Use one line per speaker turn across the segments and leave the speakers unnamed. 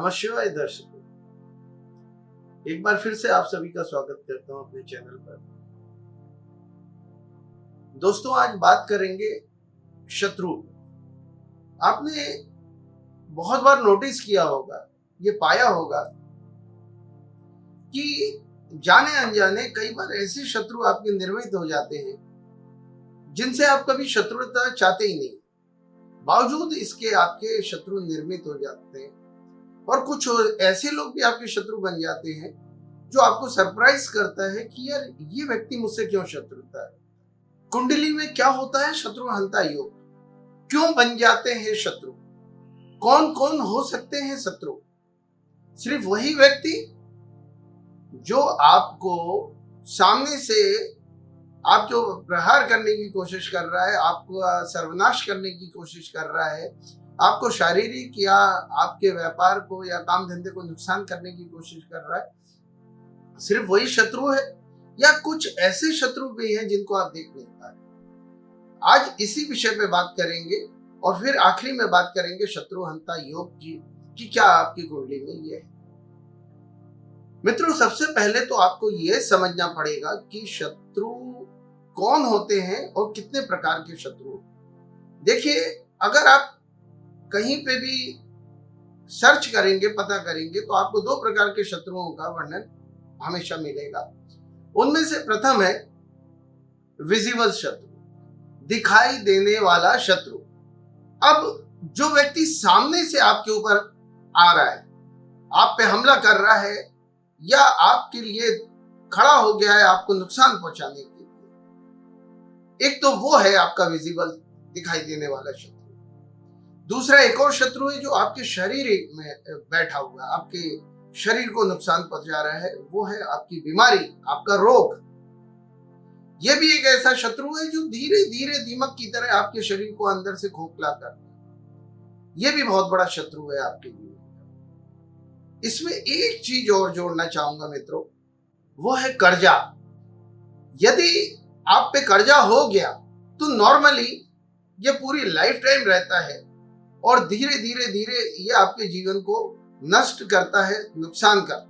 नमस्कार दर्शकों, एक बार फिर से आप सभी का स्वागत करता हूं अपने चैनल पर। दोस्तों, आज बात करेंगे शत्रु। आपने बहुत बार नोटिस किया होगा, ये पाया होगा कि जाने अनजाने कई बार ऐसे शत्रु आपके निर्मित हो जाते हैं जिनसे आप कभी शत्रुता चाहते ही नहीं, बावजूद इसके आपके शत्रु निर्मित हो जाते हैं। और कुछ ऐसे लोग भी आपके शत्रु बन जाते हैं जो आपको सरप्राइज करता है कि यार ये व्यक्ति मुझसे क्यों शत्रुता है। कुंडली में क्या होता है? शत्रु हंता योग। क्यों बन जाते हैं शत्रु? कौन कौन हो सकते हैं शत्रु? सिर्फ वही व्यक्ति जो आपको सामने से आपको प्रहार करने की कोशिश कर रहा है, आपको सर्वनाश करने की कोशिश कर रहा है, आपको शारीरिक या आपके व्यापार को या काम धंधे को नुकसान करने की कोशिश कर रहा है, सिर्फ वही शत्रु है या कुछ ऐसे शत्रु भी हैं जिनको आप देख नहीं पा रहे। आज इसी विषय पे बात करेंगे और फिर आखिरी में बात करेंगे शत्रु हंता योग की कि क्या आपकी कुंडली में ये है। मित्रों, सबसे पहले तो आपको ये समझना पड़ेगा कि शत्रु कौन होते हैं और कितने प्रकार के शत्रु। देखिए, अगर आप कहीं पे भी सर्च करेंगे, पता करेंगे, तो आपको दो प्रकार के शत्रुओं का वर्णन हमेशा मिलेगा। उनमें से प्रथम है विजिबल शत्रु, दिखाई देने वाला शत्रु। अब जो व्यक्ति सामने से आपके ऊपर आ रहा है, आप पे हमला कर रहा है या आपके लिए खड़ा हो गया है आपको नुकसान पहुंचाने के लिए, एक तो वो है आपका विजिबल, दिखाई देने वाला शत्रु। दूसरा एक और शत्रु है जो आपके शरीर में बैठा हुआ है, आपके शरीर को नुकसान पहुंचा रहा है, वो है आपकी बीमारी, आपका रोग। यह भी एक ऐसा शत्रु है जो धीरे धीरे दीमक की तरह आपके शरीर को अंदर से खोखला करता है। यह भी बहुत बड़ा शत्रु है आपके लिए। इसमें एक चीज और जोड़ना चाहूंगा मित्रों, वो है कर्जा। यदि आप पे कर्जा हो गया तो नॉर्मली ये पूरी लाइफ टाइम रहता है और धीरे धीरे धीरे ये आपके जीवन को नष्ट करता है, नुकसान करता है।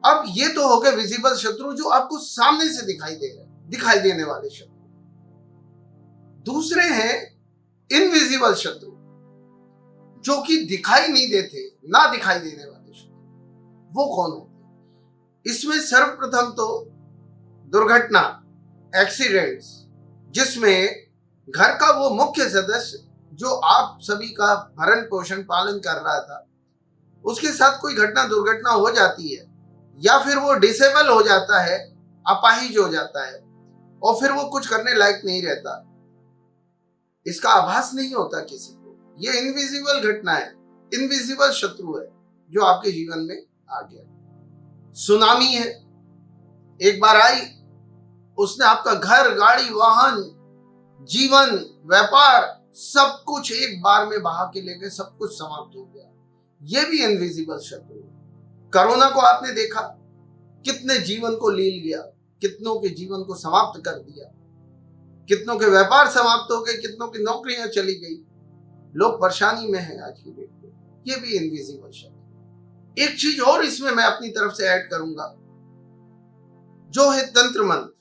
अब ये तो हो गए विजिबल शत्रु जो आपको सामने से दिखाई दे रहे हैं, दिखाई देने वाले शत्रु। दूसरे हैं इनविजिबल शत्रु जो कि दिखाई नहीं देते, ना दिखाई देने वाले शत्रु। वो कौन होते? इसमें सर्वप्रथम तो दुर्घटना, एक्सीडेंट्स, जिसमें घर का वो मुख्य सदस्य जो आप सभी का भरण पोषण पालन कर रहा था, उसके साथ कोई घटना दुर्घटना हो जाती है या फिर वो डिसेबल हो जाता है, अपाहिज हो जाता है और फिर वो कुछ करने लायक नहीं रहता, इसका आभास नहीं होता किसी को। ये इनविजिबल घटना है, इनविजिबल शत्रु है जो आपके जीवन में आ गया। सुनामी है, एक बार आई, उसने आपका घर, गाड़ी, वाहन, जीवन, व्यापार सब कुछ एक बार में बहा के ले गए, सब कुछ समाप्त हो गया। यह भी इनविजिबल शत्रु है। कोरोना को आपने देखा, कितने जीवन को ले लिया, कितनों के जीवन को समाप्त कर दिया, कितनों के व्यापार समाप्त हो गए, कितनों की नौकरियां चली गई, लोग परेशानी में हैं आज की डेट में। यह भी इनविजिबल शत्रु। एक चीज और इसमें मैं अपनी तरफ से ऐड करूंगा, जो है तंत्र मंत्र,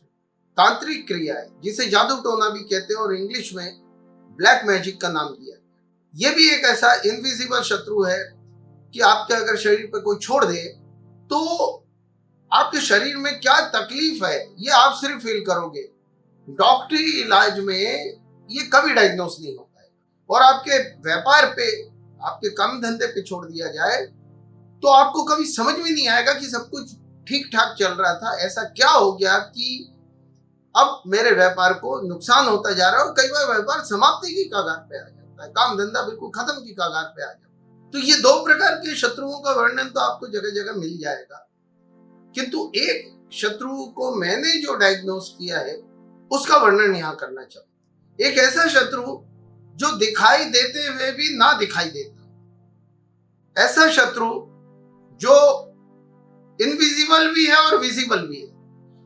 तांत्रिक क्रिया है, जिसे जादू टोना भी कहते हैं और इंग्लिश में ब्लैक मैजिक का नाम दिया। यह भी एक ऐसा इनविजिबल शत्रु है कि आपके अगर शरीर पर कोई छोड़ दे तो आपके शरीर में क्या तकलीफ है ये आप सिर्फ फील करोगे। डॉक्टरी इलाज में ये कभी डायग्नोस नहीं होता है। और आपके व्यापार पे, आपके काम धंधे पे छोड़ दिया जाए तो आपको कभी समझ में नहीं आएगा कि सब कुछ ठीक ठाक चल रहा था, ऐसा क्या हो गया कि अब मेरे व्यापार को नुकसान होता जा रहा है और कई बार व्यापार समाप्ति की कगार पे आ जाता है, काम धंधा बिल्कुल खत्म की कगार पे आ जाता है। तो ये दो प्रकार के शत्रुओं का वर्णन तो आपको जगह जगह मिल जाएगा, किंतु एक शत्रु को मैंने जो डायग्नोस किया है उसका वर्णन यहां करना चाहूंगा। एक ऐसा शत्रु जो दिखाई देते हुए भी ना दिखाई देता, ऐसा शत्रु जो इनविजिबल भी है और विजिबल भी है।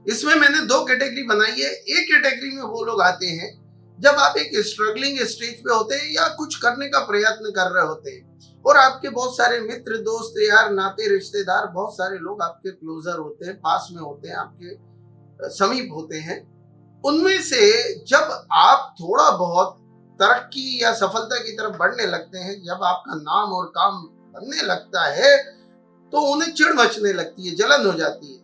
इसमें मैंने दो कैटेगरी बनाई है। एक कैटेगरी में वो लोग आते हैं जब आप एक स्ट्रगलिंग स्टेज पे होते हैं या कुछ करने का प्रयत्न कर रहे होते हैं, और आपके बहुत सारे मित्र, दोस्त, यार, नाते, रिश्तेदार, बहुत सारे लोग आपके क्लोजर होते हैं, पास में होते हैं, आपके समीप होते हैं। उनमें से जब आप थोड़ा बहुत तरक्की या सफलता की तरफ बढ़ने लगते हैं, जब आपका नाम और काम बनने लगता है, तो उन्हें चिढ़ मचने लगती है, जलन हो जाती है,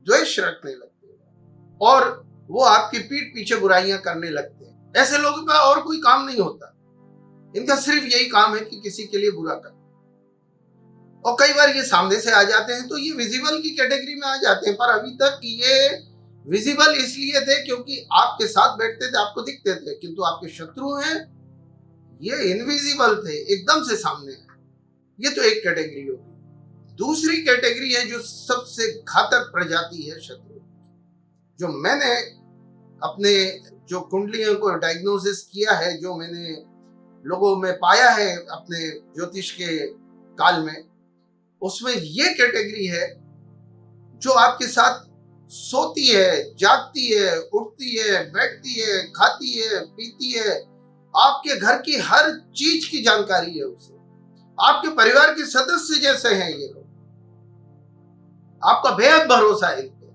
द्वेष रखने लगते हैं और वो आपकी पीठ पीछे बुराइयां करने लगते हैं। ऐसे लोगों का और कोई काम नहीं होता, इनका सिर्फ यही काम है कि किसी के लिए बुरा करना। और कई बार ये सामने से आ जाते हैं तो ये विजिबल की कैटेगरी में आ जाते हैं, पर अभी तक ये विजिबल इसलिए थे क्योंकि आपके साथ बैठते थे, आपको दिखते थे, किंतु आपके शत्रु हैं ये इनविजिबल थे, एकदम से सामने है। ये तो एक कैटेगरी होगी। दूसरी कैटेगरी है जो सबसे घातक प्रजाति है शत्रु, जो मैंने अपने जो कुंडलियों को डायग्नोसिस किया है, जो मैंने लोगों में पाया है अपने ज्योतिष के काल में, उसमें ये कैटेगरी है जो आपके साथ सोती है, जागती है, उठती है, बैठती है, खाती है, पीती है, आपके घर की हर चीज की जानकारी है उसे, आपके परिवार के सदस्य जैसे हैं ये लोग, आपका बेहद भरोसा है इन पे।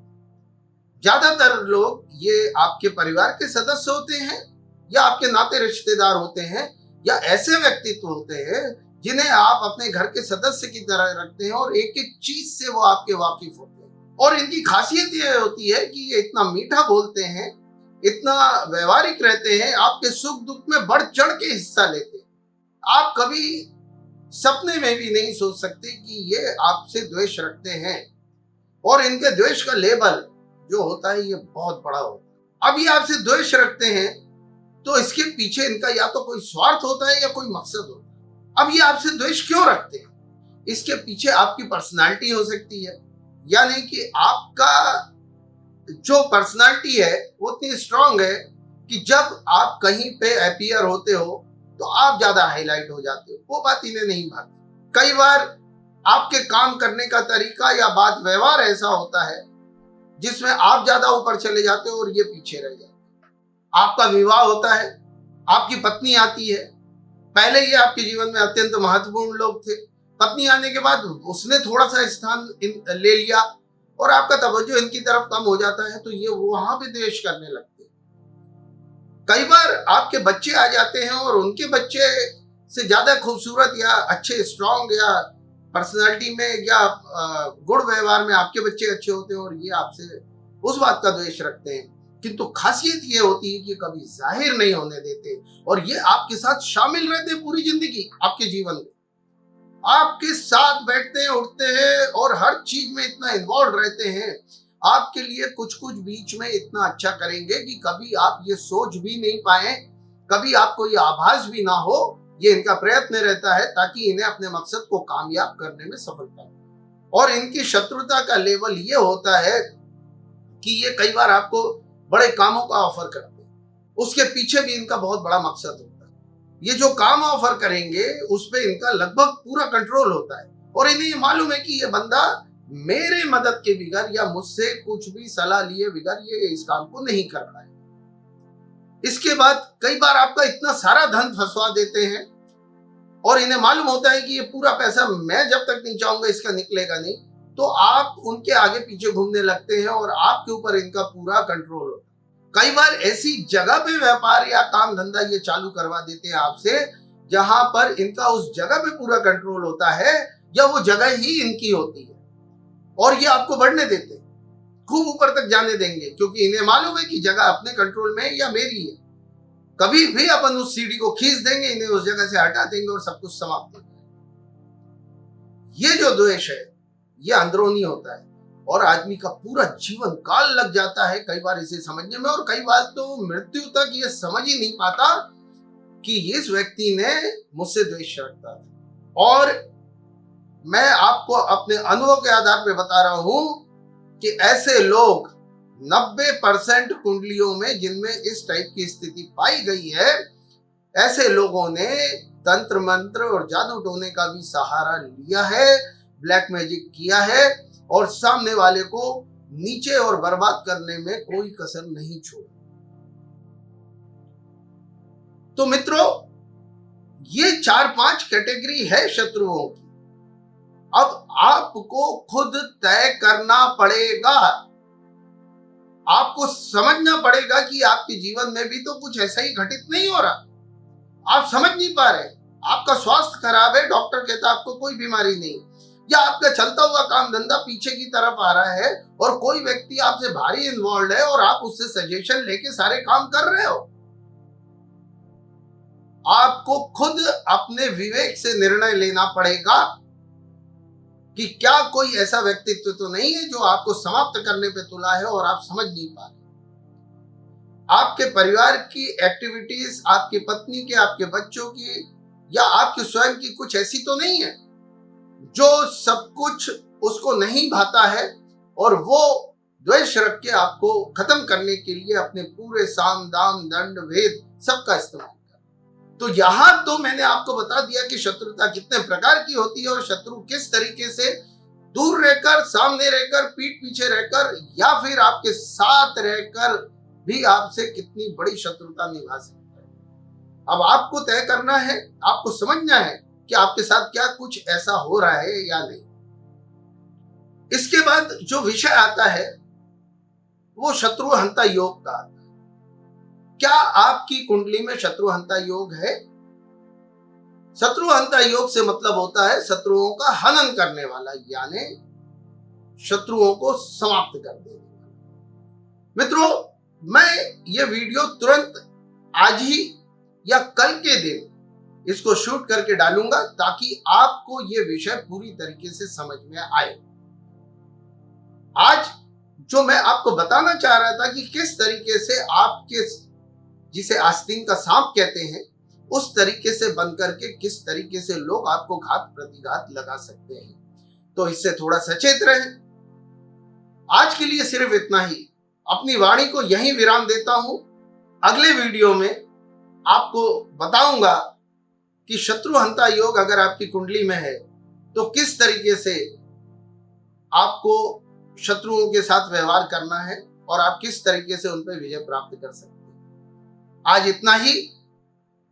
ज्यादातर लोग ये आपके परिवार के सदस्य होते हैं या आपके नाते रिश्तेदार होते हैं या ऐसे व्यक्तित्व होते हैं जिन्हें आप अपने घर के सदस्य की तरह रखते हैं और एक एक चीज से वो आपके वाकिफ होते हैं। और इनकी खासियत ये होती है कि ये इतना मीठा बोलते हैं, इतना व्यवहारिक रहते हैं, आपके सुख दुख में बढ़ चढ़ के हिस्सा लेते हैं। आप कभी सपने में भी नहीं सोच सकते कि ये आपसे द्वेष रखते हैं, और इनके द्वेष का लेवल जो होता है ये बहुत बड़ा होता है। अब ये आपसे द्वेष रखते हैं तो इसके पीछे इनका या तो कोई स्वार्थ होता है या कोई मकसद होता है। अब ये आपसे द्वेष क्यों रखते हैं? इसके पीछे आपकी पर्सनालिटी हो सकती है, यानी कि आपका जो पर्सनालिटी है वो इतनी स्ट्रांग है कि जब आप कहीं पे अपीयर होते हो तो आप ज्यादा हाईलाइट हो जाते हो, वो बात इन्हें नहीं भाती। कई बार आपके काम करने का तरीका या बात व्यवहार ऐसा होता है जिसमें आप ज्यादा ऊपर चले जाते हो और ये पीछे रह जाते हो। आपका विवाह होता है, आपकी पत्नी आती है, पहले ये आपके जीवन में अत्यंत महत्वपूर्ण लोग थे, पत्नी आने के बाद उसने थोड़ा सा स्थान ले लिया और आपका तवज्जो इनकी तरफ कम हो जाता है, तो ये वहां पे द्वेष करने लगते हैं। कई बार आपके बच्चे आ जाते हैं और उनके बच्चे से ज्यादा खूबसूरत या अच्छे, स्ट्रांग या पर्सनालिटी में या गुण व्यवहार में आपके बच्चे अच्छे होते हैं और ये आपसे उस बात का द्वेष रखते हैं। किंतु खासियत ये होती है कि कभी जाहिर नहीं होने देते और ये आपके साथ शामिल रहते हैं पूरी जिंदगी, आपके जीवन में आपके साथ बैठते हैं, उठते हैं और हर चीज में इतना इन्वॉल्व रहते हैं। आपके लिए कुछ कुछ बीच में इतना अच्छा करेंगे कि कभी आप ये सोच भी नहीं पाए, कभी आपको ये आभास भी ना हो। ये इनका प्रयत्न रहता है ताकि इन्हें अपने मकसद को कामयाब करने में सफलता हो। और इनकी शत्रुता का लेवल ये होता है कि ये कई बार आपको बड़े कामों का ऑफर करते हैं, उसके पीछे भी इनका बहुत बड़ा मकसद होता है। ये जो काम ऑफर करेंगे उस पे इनका लगभग पूरा कंट्रोल होता है और इन्हें ये मालूम है कि ये बंदा मेरे मदद के बगैर या मुझसे कुछ भी सलाह लिए बगैर ये इस काम को नहीं कर रहा है। इसके बाद कई बार आपका इतना सारा धन फंसवा देते हैं और इन्हें मालूम होता है कि ये पूरा पैसा मैं जब तक नहीं चाहूंगा इसका निकलेगा नहीं, तो आप उनके आगे पीछे घूमने लगते हैं और आपके ऊपर इनका पूरा कंट्रोल होता है। कई बार ऐसी जगह पे व्यापार या काम धंधा ये चालू करवा देते हैं आपसे जहां पर इनका उस जगह पे पूरा कंट्रोल होता है या वो जगह ही इनकी होती है और ये आपको बढ़ने देते हैं, खूब ऊपर तक जाने देंगे, क्योंकि इन्हें मालूम है कि जगह अपने कंट्रोल में है या मेरी है। कभी भी अपन उस सीढ़ी को खींच देंगे, इन्हें उस जगह से हटा देंगे और सब कुछ समाप्त हो जाएगा। ये जो द्वेष है ये अंदरूनी होता है और आदमी का पूरा जीवन काल लग जाता है कई बार इसे समझने में, और कई बार तो मृत्यु तक ये समझ ही नहीं पाता कि इस व्यक्ति ने मुझसे द्वेष रखता था। और मैं आपको अपने अनुभव के आधार पर बता रहा हूं कि ऐसे लोग 90% कुंडलियों में जिनमें इस टाइप की स्थिति पाई गई है, ऐसे लोगों ने तंत्र मंत्र और जादू टोने का भी सहारा लिया है, ब्लैक मैजिक किया है और सामने वाले को नीचे और बर्बाद करने में कोई कसर नहीं छोड़ा। तो मित्रों, ये 4-5 कैटेगरी है शत्रुओं की। अब आपको खुद तय करना पड़ेगा, आपको समझना पड़ेगा कि आपके जीवन में भी तो कुछ ऐसा ही घटित नहीं हो रहा। आप समझ नहीं पा रहे, आपका स्वास्थ्य खराब है, डॉक्टर कहता आपको कोई बीमारी नहीं, या आपका चलता हुआ काम धंधा पीछे की तरफ आ रहा है और कोई व्यक्ति आपसे भारी इन्वॉल्व है और आप उससे सजेशन लेके सारे काम कर रहे हो। आपको खुद अपने विवेक से निर्णय लेना पड़ेगा कि क्या कोई ऐसा व्यक्तित्व तो नहीं है जो आपको समाप्त करने पे तुला है और आप समझ नहीं पा रहे। आपके परिवार की एक्टिविटीज, आपकी पत्नी के, आपके बच्चों की या आपकी स्वयं की कुछ ऐसी तो नहीं है जो सब कुछ उसको नहीं भाता है और वो द्वेष रख के आपको खत्म करने के लिए अपने पूरे साम दाम दंड भेद सबका इस्तेमाल कर। तो यहां तो मैंने आपको बता दिया कि शत्रुता कितने प्रकार की होती है और शत्रु किस तरीके से दूर रहकर, सामने रहकर, पीठ पीछे रहकर या फिर आपके साथ रहकर भी आपसे कितनी बड़ी शत्रुता निभा सकता है। अब आपको तय करना है, आपको समझना है कि आपके साथ क्या कुछ ऐसा हो रहा है या नहीं। इसके बाद जो विषय आता है वो शत्रुहंता योग का आता है। क्या आपकी कुंडली में शत्रुहंता योग है? शत्रुहंता योग से मतलब होता है शत्रुओं का हनन करने वाला, यानी शत्रुओं को समाप्त कर देने वाला। मित्रों, मैं ये वीडियो तुरंत आज ही या कल के दिन इसको शूट करके डालूंगा ताकि आपको ये विषय पूरी तरीके से समझ में आए। आज जो मैं आपको बताना चाह रहा था कि किस तरीके से आपके, जिसे आस्तीन का सांप कहते हैं, उस तरीके से बन करके किस तरीके से लोग आपको घात प्रतिघात लगा सकते हैं, तो इससे थोड़ा सचेत रहें। आज के लिए सिर्फ इतना ही। अपनी वाणी को यहीं विराम देता हूं। अगले वीडियो में आपको बताऊंगा कि शत्रुहंता योग अगर आपकी कुंडली में है तो किस तरीके से आपको शत्रुओं के साथ व्यवहार करना है और आप किस तरीके से उन पर विजय प्राप्त कर सकते हैं। आज इतना ही।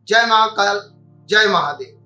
जय महाकाल, जय महादेव।